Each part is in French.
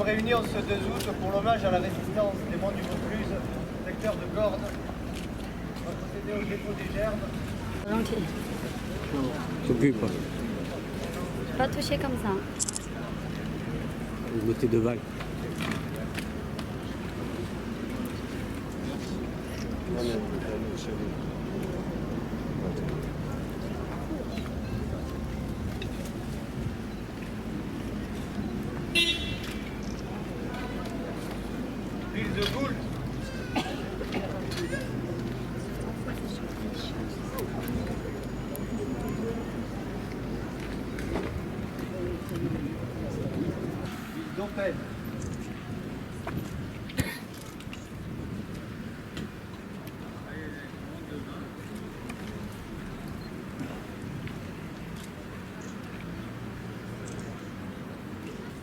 réunis en ce 2 août pour l'hommage à la résistance des monts du Vaucluse, secteur de Gordes. On va procéder au dépôt des gerbes. Volontiers. S'occupe. Pas toucher comme ça. Vous mettez de vagues. L'huile de Gould. L'huile d'Opène.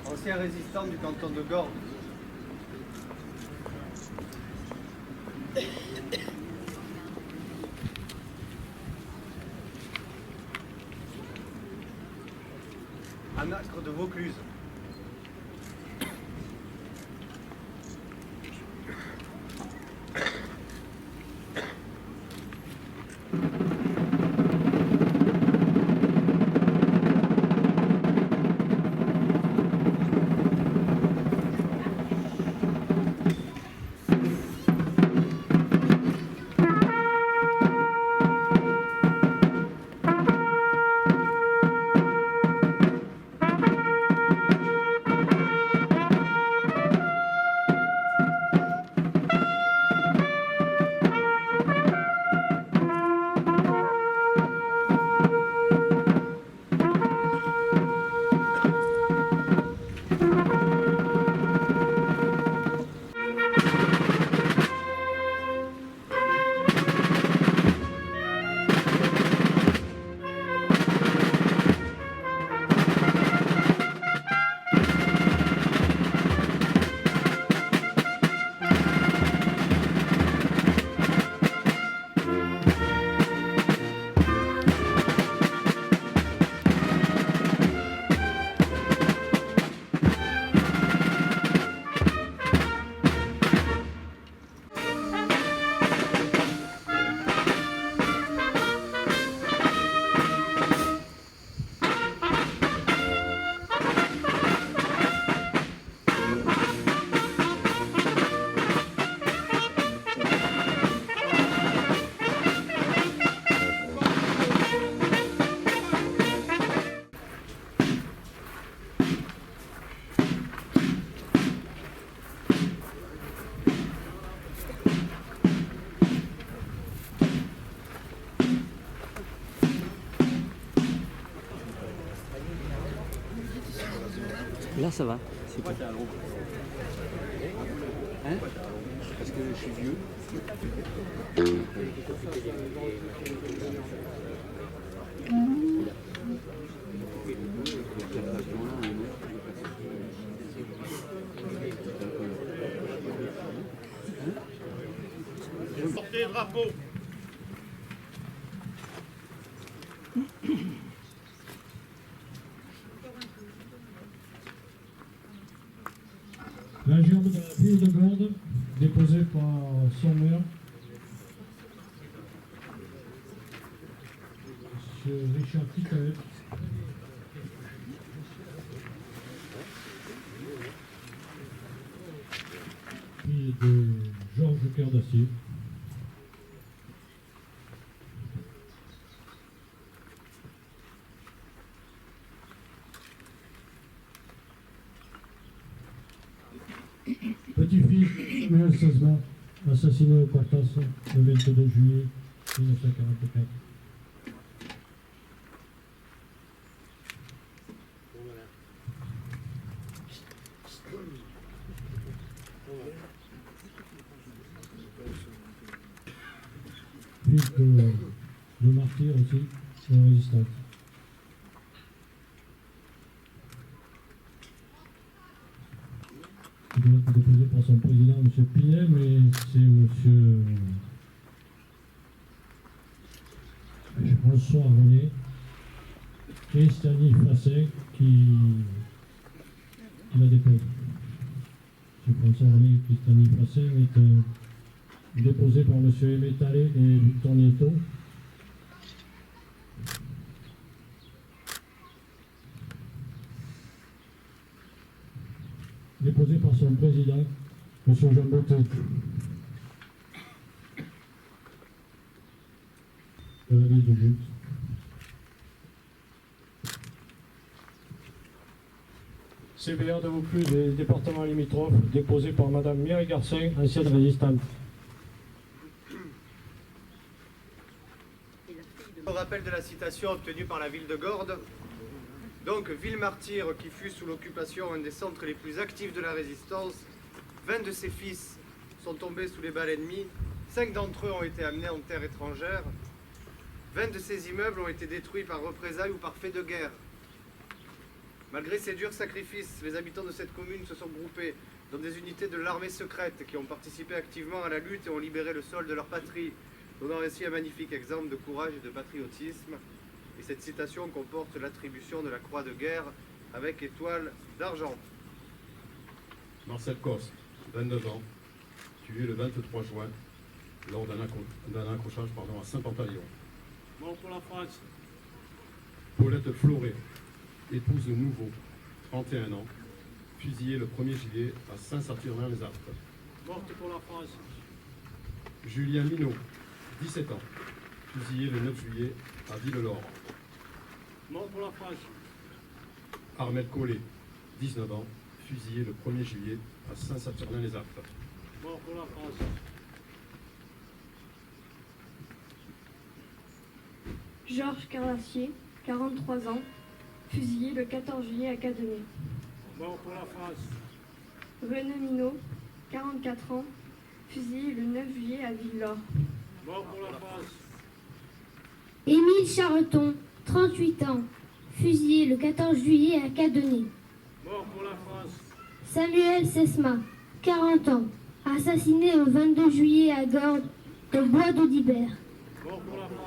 Ancien résistant du canton de Gordes. Un acre de Vaucluse. Là, ça va. C'est pas. Hein? Parce que je suis vieux. Portez le drapeau. La gerbe de la ville de Gordes, déposée par son maire, M. Richard Ticaet. Fille de Georges Cœur d'Acier. Petit-fils Samuel Sazma, assassiné au Quartas le 22 juillet 1944. Fils de martyr aussi, de résistante. Qui doit être déposé par son président, M. Pinet, mais c'est M. François René, Christiani Fasset qui la dépose. sous François René Cristani Frassin est déposé par M. Aimé Tallet et Victor Nieto. Déposé par son président, M. Jean Bottet. De la liste de but. CBA de Vaucluse des départements limitrophes, déposé par Mme Mireille Garcin, ancienne résistante. Au rappel de la citation obtenue par la ville de Gordes, donc ville martyre qui fut sous l'occupation un des centres les plus actifs de la résistance, 20 de ses fils sont tombés sous les balles ennemies, 5 d'entre eux ont été amenés en terre étrangère, 20 de ces immeubles ont été détruits par représailles ou par fait de guerre. Malgré ces durs sacrifices, les habitants de cette commune se sont groupés dans des unités de l'armée secrète qui ont participé activement à la lutte et ont libéré le sol de leur patrie, donnant ainsi un magnifique exemple de courage et de patriotisme. Et cette citation comporte l'attribution de la croix de guerre avec étoile d'argent. Marcel Coste, 22 ans, tué le 23 juin lors d'un accrochage à Saint-Pantaleon. Mort pour la France. Paulette Floré, épouse de Nouveau, 31 ans, fusillée le 1er juillet à Saint-Saturnin-les-Alpes. Morte pour la France. Julien Minot, 17 ans, fusillé le 9 juillet à Villelor. Mort pour la France. Armel Collet, 19 ans, fusillé le 1er juillet à Saint-Saturnin-les-Alpes. Mort pour la France. Georges Carlassier, 43 ans, fusillé le 14 juillet à Cadenet. Mort pour la France. René Minot, 44 ans, fusillé le 9 juillet à Villelor. Mort pour la France. Émile Charreton, 38 ans, fusillé le 14 juillet à Cadenet. Mort pour la France. Samuel Sesma, 40 ans, assassiné le 22 juillet à Gordes, au bois d'Audibert. Mort pour la France.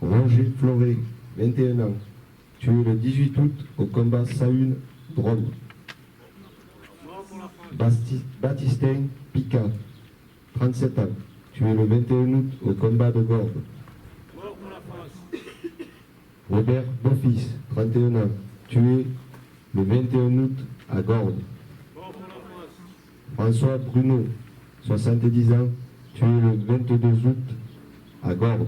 Roger Floré, 21 ans, tué le 18 août au combat Saune, Drôme. Mort pour la France. Baptistin Picard, 37 ans, tué le 21 août au combat de Gordes. Mort pour la France. Robert Beaufils, 31 ans, tué le 21 août à Gordes. Mort pour la France. François Bruno, 70 ans, tué le 22 août à Gordes.